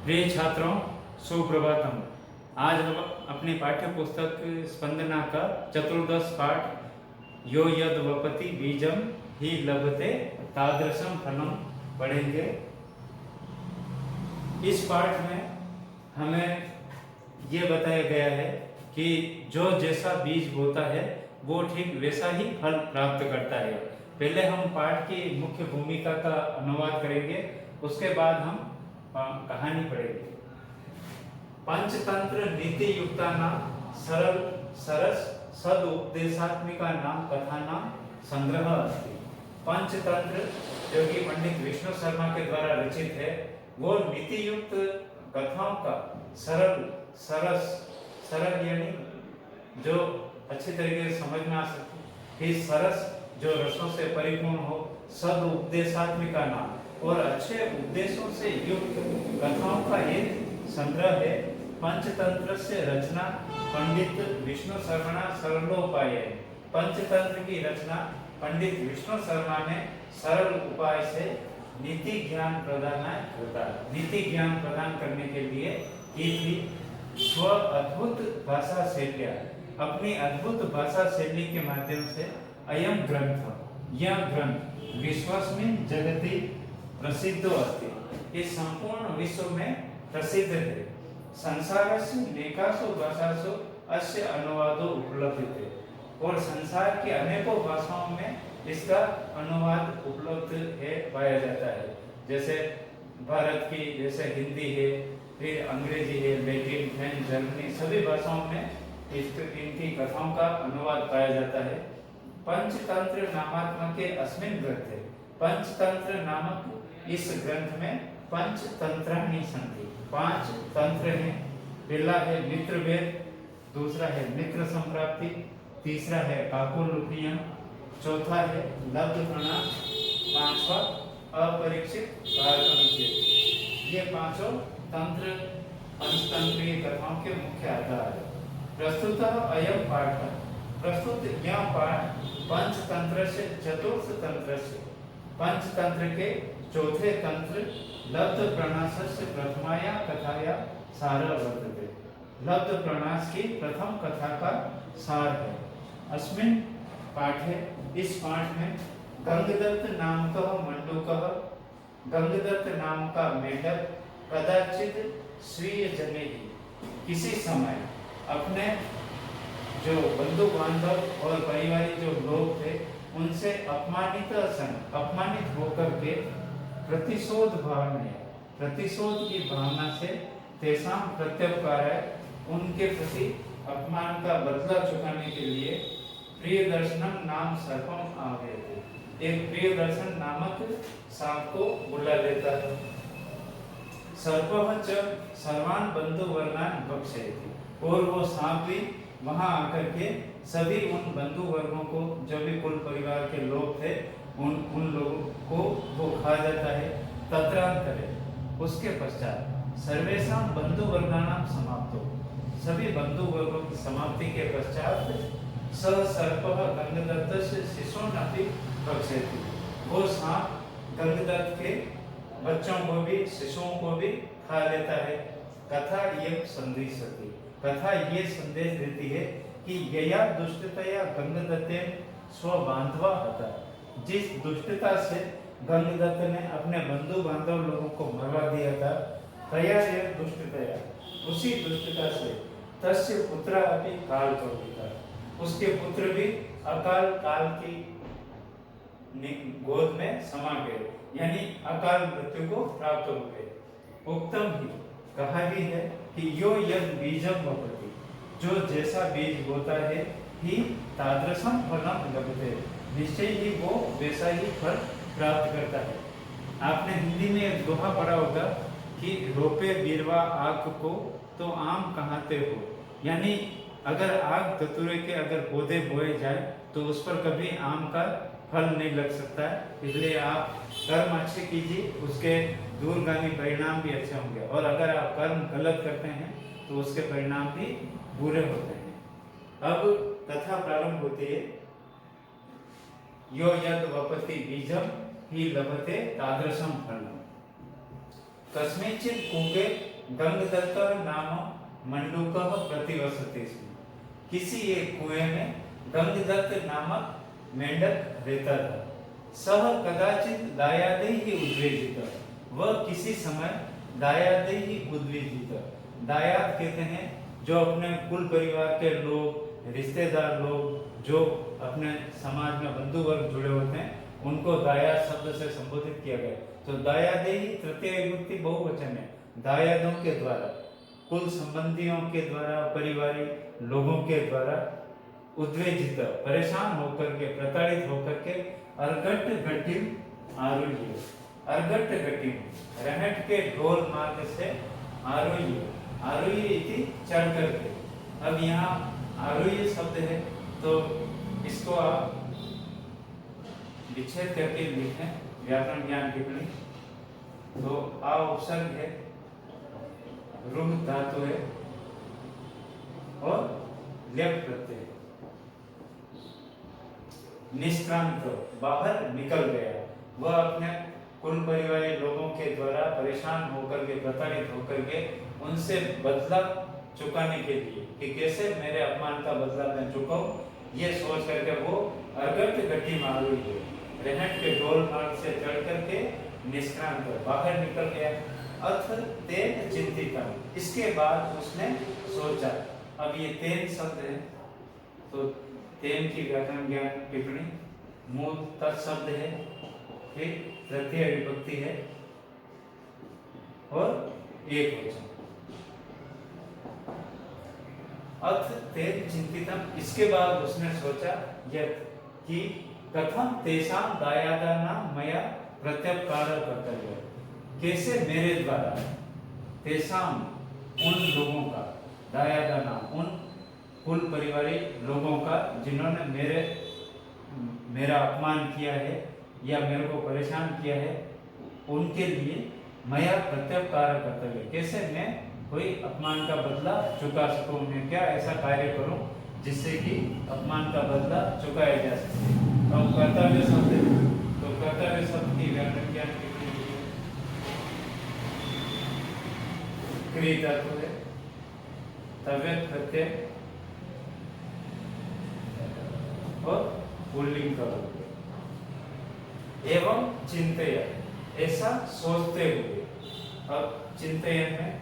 प्रिय छात्रों, सुप्रभातम। आज हम अपनी पाठ्य पुस्तक स्पंदना का चतुर्दश पाठ यो यद वपति बीजम ही लभते तादृशम फलम पढ़ेंगे। इस पाठ में हमें ये बताया गया है कि जो जैसा बीज बोता है वो ठीक वैसा ही फल प्राप्त करता है। पहले हम पाठ की मुख्य भूमिका का अनुवाद करेंगे, उसके बाद हम कहानी पढ़ेंगे। पंचतंत्र नीति युक्ता नाम सरल सरस सदुपदेशात्मिका नाम कथा नाम संग्रह अस्ति। पंचतंत्र जो कि पंडित विष्णु शर्मा के द्वारा रचित है, वो नीति युक्त कथाओं का सरल यानी जो अच्छी तरीके से समझ में आ सके, फिर सरस जो रसों से परिपूर्ण हो, सदुपदेशात्मिका नाम और अच्छे उपदेशों से युक्त कथाओं का एक संग्रह है। पंचतंत्र से रचना पंडित विष्णु शर्मा सरलोपाय है। पंचतंत्र की रचना पंडित विष्णु शर्मा ने सरल उपाय से नीति ज्ञान प्रदान करने के लिए की थी। स्व अद्भुत भाषा शैली, अपनी अद्भुत भाषा शैली के माध्यम से यह ग्रंथ विश्वस्मिन् जगति प्रसिद्धो अस्ति, इस संपूर्ण विश्व में प्रसिद्ध है। संसारस्य नेकासु भाषासु अस्य अनुवादो उपलभ्यते, और संसार की अनेकों भाषाओं में इसका अनुवाद उपलब्ध है, पाया जाता है। जैसे भारत की जैसे हिंदी है, फिर अंग्रेजी है, लैटिन, फ्रेंच, जर्मनी, सभी भाषाओं में इनकी कथाओं का अनुवाद पाया जाता है। पंचतंत्र नामात्मक के अस्मिन् ग्रंथे, पंचतंत्र नामक इस ग्रंथ में पंचतंत्राणि सन्ति, 5 तंत्र हैं। पहला है मित्र वेद, दूसरा है मित्र संप्राप्ति, तीसरा है काकोलुकियम, चौथा है लब्ध प्रणाम, पांचवा अपरीक्षित कारकम। ये पांचों तंत्र पंचतंत्रीय कथाओं के मुख्य आधार है। प्रस्तुतः अयम पाठ, प्रस्तुत यह पाठ पंचतंत्र से चतुर्थ तंत्र से, पंचतंत्र के चौथे तंत्र लब्ध प्रणास से प्रथमाया कथाया सार वर्तते, लब्ध प्रणास की प्रथम कथा का सार है। अस्मिन् पाठे, इस पाठ में गंगदत्त नाम का मंडूकः, गंगदत्त नाम का मेढक कदाचित स्वीय जने ही, किसी समय अपने जो बंधु बांधव और परिवारी जो लोग थे उनसे अपमानित होकर के प्रतिशोध की भावना से तेषां प्रत्युपकाराय, उनके प्रति अपमान का बदला चुकाने के लिए प्रियदर्शनम नाम सर्पम आह्वयते, एक प्रियदर्शन नामक सांप को बुला लेता है। सर्पः च सर्वान् बंधुवर्गान् भक्षयति, और वो सांप भी वहां आकर के सभी उन बंधु वर्गों को, जो भी कुल परिवार के लोग थे, उन लोगों को वो खा जाता है। तत्रांतरे, उसके पश्चात सर्वेषां बंधु वर्गाणां समाप्तो, सभी बंधु वर्गों की समाप्ति के पश्चात स सर्पः गंगदत्तस्य शिशून् अपि भक्षयति, वो सांप गंगदत्त के बच्चों को भी, शिशुओं को भी खा लेता है। कथा ये संदेशति, कथा ये संदेश देती है कि यया दुष्टतया गंगदत्तेन स्वबांधवा हता, जिस दुष्टता से गंगदत्त ने अपने बंधु बांधव लोगों को मरवा दिया था, तया यह दुष्टतया, उसी दुष्टता से तस्य पुत्र अपि काल कल्पिता, उसके पुत्र भी अकाल काल की गोद में समा गए, यानी अकाल मृत्यु को प्राप्त हो गए। उत्तम ही, कहा भी है कि यो यद बीजम वपति, जो जैसा बीज बोता है, ही तादृशम फलम लभते, निश्चय ही वो वैसा ही फल प्राप्त करता है। आपने हिंदी में एक दोहा पढ़ा होगा कि रोपे बिरवा आग को तो आम कहाते हो, यानी अगर आग धतूरे के अगर पौधे बोए जाए तो उस पर कभी आम का फल नहीं लग सकता है। इसलिए आप कर्म अच्छे कीजिए, उसके दूरगामी परिणाम भी अच्छे होंगे, और अगर आप कर्म गलत करते हैं तो उसके परिणाम भी बुरे होते हैं। अब कथा प्रारंभ होती है। यो यद वपति बीजम ही लभते तादृशम फलम। कस्मिंश्चित् कूपे गंगदत्तः नाम मंडूकः प्रतिवसते स्म। किसी एक कुएं में गंगदत्त नामक मेंढक रहता था। सह कदाचित दायादैः उद्वेजितः, वह किसी समय दायादैः उद्वेजितः, दायाद कहते हैं जो अपने कुल परिवार के लोग, रिश्तेदार लोग, जो अपने समाज में बंधु वर्ग जुड़े होते हैं, उनको दायाद शब्द से संबोधित किया गया। तो दायादेही तृतीय विभक्ति बहुवचन है। दायादों के द्वारा, कुल संबंधियों के द्वारा, परिवारिक लोगों के द्वारा उद्वेजित, परेशान होकर के, प्रताड़ित होकर के अर्घट गटिम आरुह्य, अर्घट गटिम, रहट के ढोल मार्ग से आरुह्य, आरुह्य इति चढ़ करके। अब यहाँ आरुह्य शब्द है तो इसको आप विच्छेद करके लिखें, व्याकरण ज्ञान टिप्पणी। तो आ उपसर्ग है, रुह धातु है और लेप प्रत्यय, निष्क्रांत, बाहर निकल गया। वह अपने कुल परिवार लोगों के द्वारा परेशान होकर के, प्रताड़ित होकर के, उनसे बदला चुकाने के लिए कि कैसे मेरे अपमान का बदला मैं चुकाऊं, ये सोच करके वो अर्घट गति मारू, रहट के ढोल मार्ग से चढ़ करके निष्क्रांत, बाहर निकल गया। अथ तेन चिंतिता, इसके बाद उसने सोचा। अब ये तेन शब्द है तो तेन की व्याकरण ज्ञान टिप्पणी, मूल तत्शब्द है, फिर तृतीय विभक्ति है और एक वचन। अथ तेन चिंतितम, इसके बाद उसने सोचा यत् कि कथम तेषां दायादानां मया प्रत्युपकारः कर्तव्यः, कैसे मेरे द्वारा तेषां उन लोगों का, दायादानां उन कुल परिवारिक लोगों का जिन्होंने मेरा अपमान किया है या मेरे को परेशान किया है, उनके लिए मया प्रत्युपकारः कर्तव्यः, कैसे मैं कोई अपमान का बदला चुका सकूं, मैं क्या ऐसा कार्य करूं जिससे कि अपमान का बदला चुकाया जा सके। अब कर्तव्य शब्द, तो कर्तव्य शब्द की व्याकरण ज्ञान की क्रिया धातु है, तव्य प्रत्यय और पुल्लिंग का रूप है। एवं चिंतयन, ऐसा सोचते हुए। अब चिंतयन में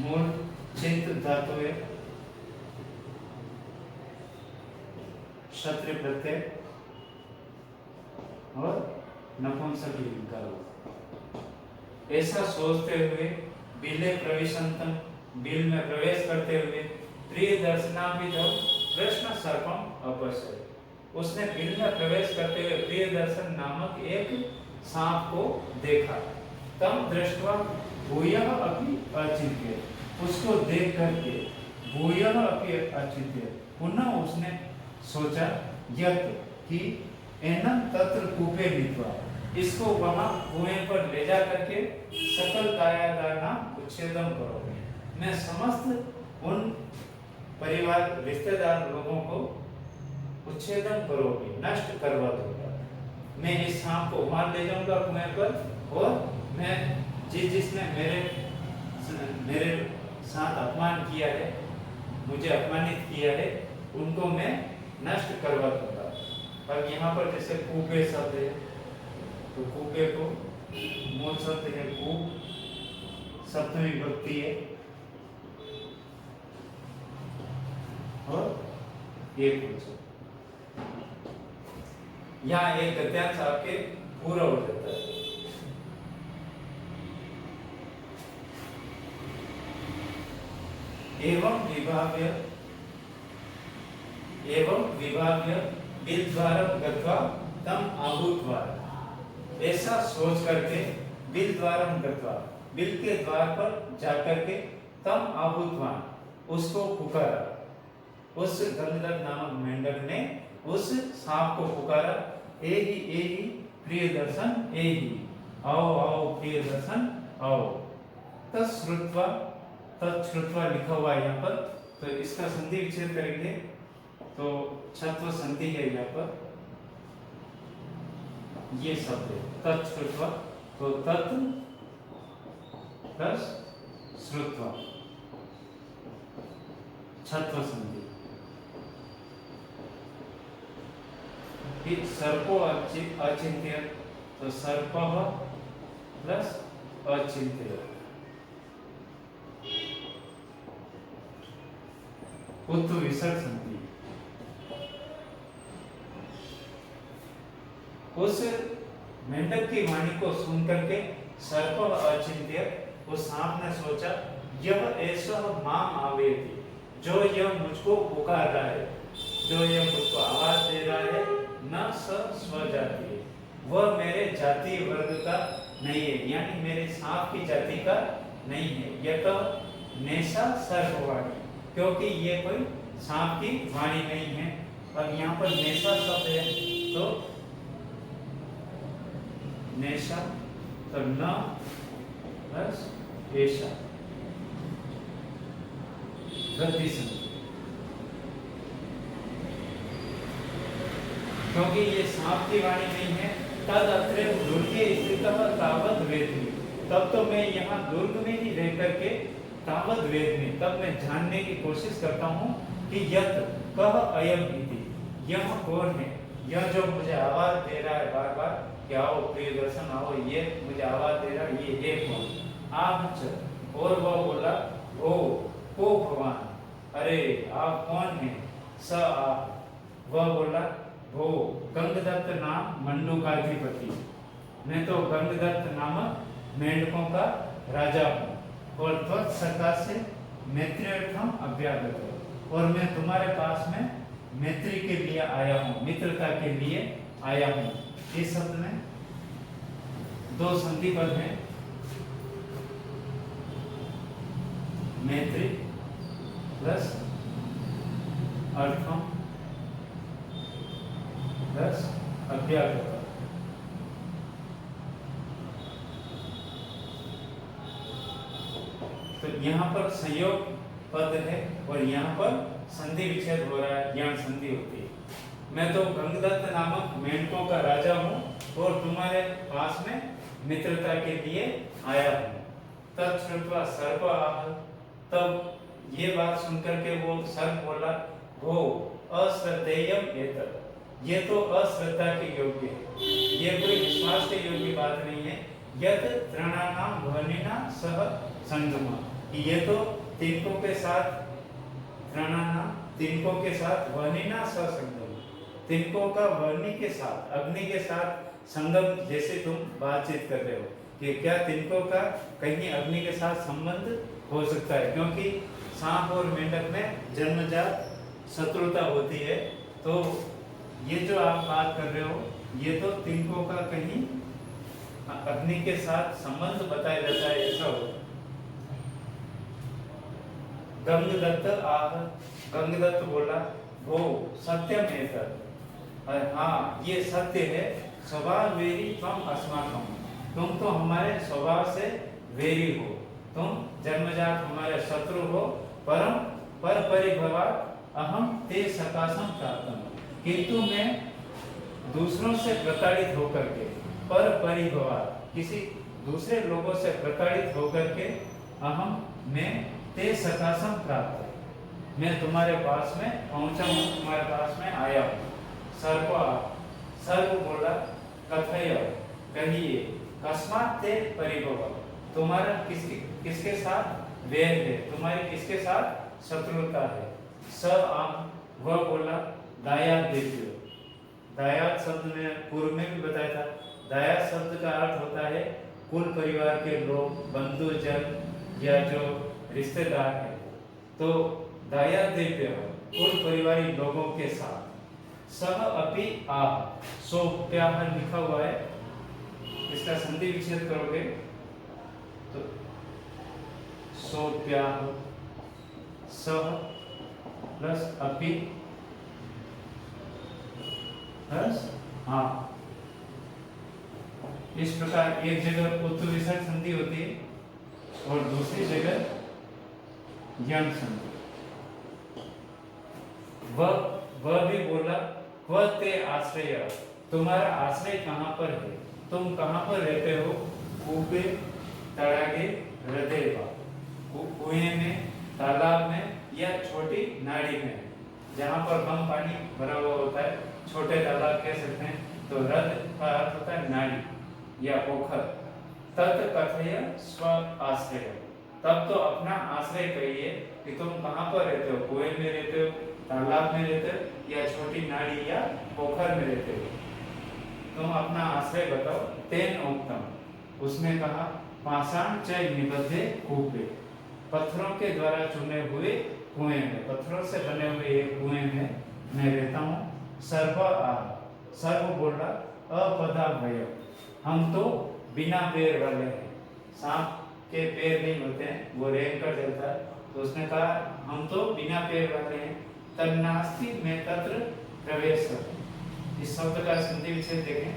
मूल चिंत धातु है, क्षत्रिय प्रत्यय और नपुंसक लिंग का रूप। ऐसा सोचते हुए बिले प्रविशंतम, बिल में प्रवेश करते हुए, प्रिय दर्शनाभिधौ कृष्ण सर्पम अपश्यत्, उसने बिल में प्रवेश करते हुए प्रिय दर्शन नामक एक सांप को देखा। तम दृष्ट्वा भूयः अपि अचिंत्य, उसको देख करके भूयः अपि अचिंत्य, पुनः उसने सोचा यत् कि एनम तत्र कूपे नीत्वा, इसको वहां कुएं पर ले जा करके सकल दायादानां उच्छेदम करोगे, मैं समस्त उन परिवार रिश्तेदार लोगों को उच्छेदन करोगे, नष्ट करवा दूंगा। मैं इस सांप को वहां ले जाऊंगा कुएं पर और मैं जिसने मेरे साथ अपमान किया है, मुझे अपमानित किया है, उनको मैं नष्ट करवा दूंगा। अब यहाँ पर जैसे कूपे शब्द है तो कूपे को मूल शब्द है कूप, सप्तमी विभक्ति है और एक वचन। यहाँ एक गद्यांश आपके पूरा हो जाता है। एवं विभाव्य बिलद्वारम गत्वा तम आहूत्वा, ऐसा सोच करके बिलद्वारम गत्वा, बिल के द्वार पर जाकर के तम आहूत्वा, उसको पुकारा। उस गंधर्व नामक मेंढक ने उस सांप को पुकारा, एहि प्रिय दर्शन एहि, आओ आओ प्रिय दर्शन आओ। तत्श्रुत्वा, तत्श्रुत्वा लिखा हुआ है यहाँ पर, तो इसका संधि विच्छेद करेंगे तो छत्व संधि है यहाँ पर, ये शब्द है तत्श्रुत्वा, तो तत् प्लस श्रुत्वा छत्व संधि। फिर सर्पो अचिंत्य, तो सर्प प्लस अचिंत्य उत्तु विसर्ग संधि। उस मेंढक की वाणी को सुन करके सर्प अचिंत्य, उस सांप ने सोचा यह ऐसा माम आवेति, जो यह मुझको पुकार रहा है, जो यह मुझको आवाज दे रहा है, न स स्वजाति है, वह मेरे जाति वर्ग का नहीं है, यानी मेरे सांप की जाति का नहीं है। यह तो नेशा सर्पवाणी, क्योंकि ये कोई सांप की वाणी नहीं है। अब यहाँ पर नेशा शब्द है, तो नेशा, तो न प्लस ऐशा वृद्धि संधि, क्योंकि ये सांप की वाणी नहीं है। तद अत्रे दुर्गे स्थितः तावत वेदमी, तब तो मैं यहाँ दुर्ग में ही रह करके तावत वेदमी, तब मैं जानने की कोशिश करता हूँ कि यत कह अयम इति, यह कौन है, यह जो मुझे आवाज दे रहा है बार बार कि आओ प्रियदर्शन आओ, ये मुझे आवाज दे रहा है, ये कौन। आप और वह बोला ओ भगवान, अरे आप कौन हैं। स आप, वह बोला वो गंगदत्त नाम मंडूकाधिपति, मैं तो गंगदत्त नामक मेंढकों का राजा हूँ, और त्वत् सकाशे मैत्र्यर्थम अभ्यागत, और मैं तुम्हारे पास में मैत्री के लिए आया हूँ, मित्रता के लिए आया हूँ। इस शब्द में दो संधि पद हैं, मैत्री प्लस अर्थम प्लस अभ्यागत। तो यहाँ पर संयोग पद है और यहाँ पर संधि विच्छेद हो रहा है, ज्ञान संधि होती है। मैं तो गंगदत्त नामक मेंढकों का राजा हूँ और तुम्हारे पास में मित्रता के लिए आया हूँ। तत्श्रुत्वा सर्प आह, तब ये बात सुनकर के वो सर्प बोला वो अश्रद्धेयम एतत्, ये तो अश्रद्धा के योग्य है, ये कोई विश्वास के योग्य बात नहीं है। यत तृणानाम ध्वनिना सह संगम, ये तो तिनकों के साथ, तृणानाम तिनकों के साथ, ध्वनिना सह संगम, तिनकों का वर्णी के साथ, अग्नि के साथ संगम, जैसे तुम बातचीत कर रहे हो कि क्या तिनकों का कहीं अग्नि के साथ संबंध हो सकता है, क्योंकि सांप और मेंढक में जन्मजात शत्रुता होती है। तो ये जो आप बात कर रहे हो ये तो तिनकों का कहीं अग्नि के साथ संबंध बताया जाता है, ऐसा हो। गंगदत्त आह, गंगदत्त बोला वो सत्यम है, हाँ ये सत्य है। स्वभाव वेरी तुम अस्माकम, तुम तो हमारे स्वभाव से वेरी हो, तुम जन्मजात हमारे शत्रु हो। परम पर परिभवात् अहम ते सकाशम प्राप्तम, किंतु मैं दूसरों से प्रताड़ित होकर के, पर परिभवात् किसी दूसरे लोगों से प्रताड़ित होकर के, अहम मैं ते सकाशम प्राप्त, मैं तुम्हारे पास में पहुंचा हूँ, तुम्हारे पास में आया हूँ। सर्प बोला कथय, कहिए, कस्मात् ते परिभव, तुम्हारा किसके साथ वैर है, तुम्हारी किसके साथ शत्रुता है। स आम, वह बोला दायाद देव्यो, दायाद शब्द में पूर्व में भी बताया था। दायाद शब्द का अर्थ होता है कुल परिवार के लोग, बंधुजन या जो रिश्तेदार है। तो दायाद देव्य कुल परिवारी लोगों के साथ। सह अपि आह, सो प्याह लिखा हुआ है, इसका संधि विच्छेद करोगे तो सो प्याह, सह प्लस अपि प्लस आह, इस प्रकार एक जगह उत्तु विसर्ग संधि होती है और दूसरी जगह यम संधि। वह भी बोला क्व ते आश्रय, तुम्हारा आश्रय कहाँ पर है, तुम कहाँ पर रहते हो? कूपे, तड़ागे, हृदय का, कुएं में, तालाब में या छोटी नाड़ी में, जहाँ पर कम पानी भरा हुआ होता है, छोटे तालाब कह सकते हैं। तो हृदय का अर्थ होता है नाड़ी या पोखर। तत् कथय स्व आश्रय, तब तो अपना आश्रय कहिए कि तुम कहाँ पर रहते हो, कुएं में रहते हो, तालाब में रहते हो या छोटी नाड़ी या पोखर में रहते हो, तुम अपना आश्रय बताओ। तेन उक्तम, उसने कहा, पाषाण च निबद्धे कूपे, पत्थरों के द्वारा चुने हुए कुएं में, पत्थरों से बने हुए एक कुएं में मैं रहता हूँ। सर्व आ, सर्व बोल रहा, अपदा भय, हम तो बिना पैर वाले हैं, सांप के पैर नहीं होते हैं, वो रेंग कर चलता है। तो उसने कहा हम तो बिना पैर वाले हैं। तन्नास्ति में तत्र प्रवेश, इस शब्द का संधि विच्छेद देखें।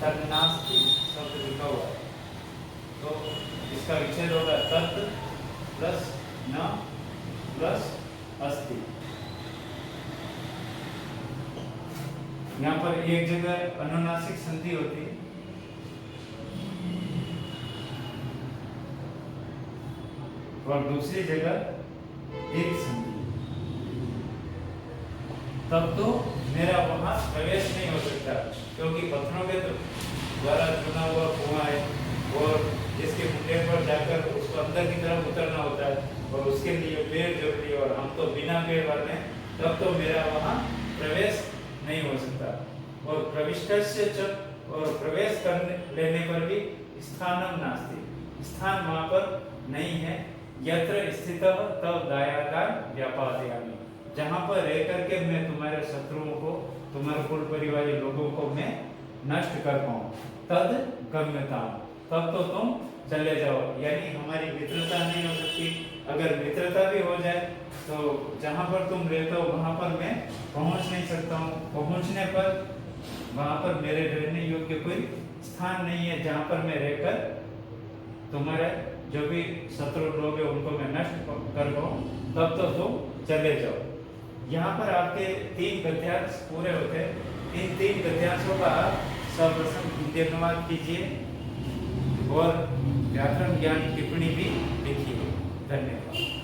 तन्नास्ति शब्द लिखा हुआ है, तो इसका विच्छेद होगा तत् प्लस न प्लस अस्ति। यहाँ पर एक जगह अनुनासिक संधि होती है, और दूसरी जगह दीर्घ संधि। तब तो मेरा वहां प्रवेश नहीं हो सकता, क्योंकि पत्थरों के द्वारा चुना हुआ कुआं है और जिसके मुंडे पर जाकर उसको अंदर की तरफ उतरना होता है और उसके लिए पैर जरूरी है, और हम तो बिना पैर वाले हैं, तब तो मेरा वहां प्रवेश नहीं हो सकता। और प्रविष्टस्य च, और प्रवेश करने लेने पर भी स्थानम नास्ति, स्थान वहां पर नहीं है। यत्र स्थितः तव दायागार व्यापादयामि, जहां पर रह करके मैं तुम्हारे शत्रुओं को, तुम्हारे कुल परिवारी लोगों को मैं नष्ट कर पाऊं। तद गम्यता, तब तो तुम चले जाओ, यानी हमारी मित्रता नहीं हो सकती। अगर मित्रता भी हो जाए तो जहां पर तुम रहते हो वहां पर मैं पहुंच नहीं सकता हूं। पहुंचने पर वहां पर मेरे रहने योग्य कोई स्थान नहीं है जहां पर मैं रहकर तुम्हारे जो भी शत्रु लोग हैं उनको मैं नष्ट कर पाऊं। तब तो तुम चले जाओ। यहाँ पर आपके 3 गद्यांश पूरे होते हैं। इन 3 गद्यांशों का सर्वप्रथम हिंदी अनुवाद कीजिए और व्याकरण ज्ञान टिप्पणी भी लिखिए। धन्यवाद।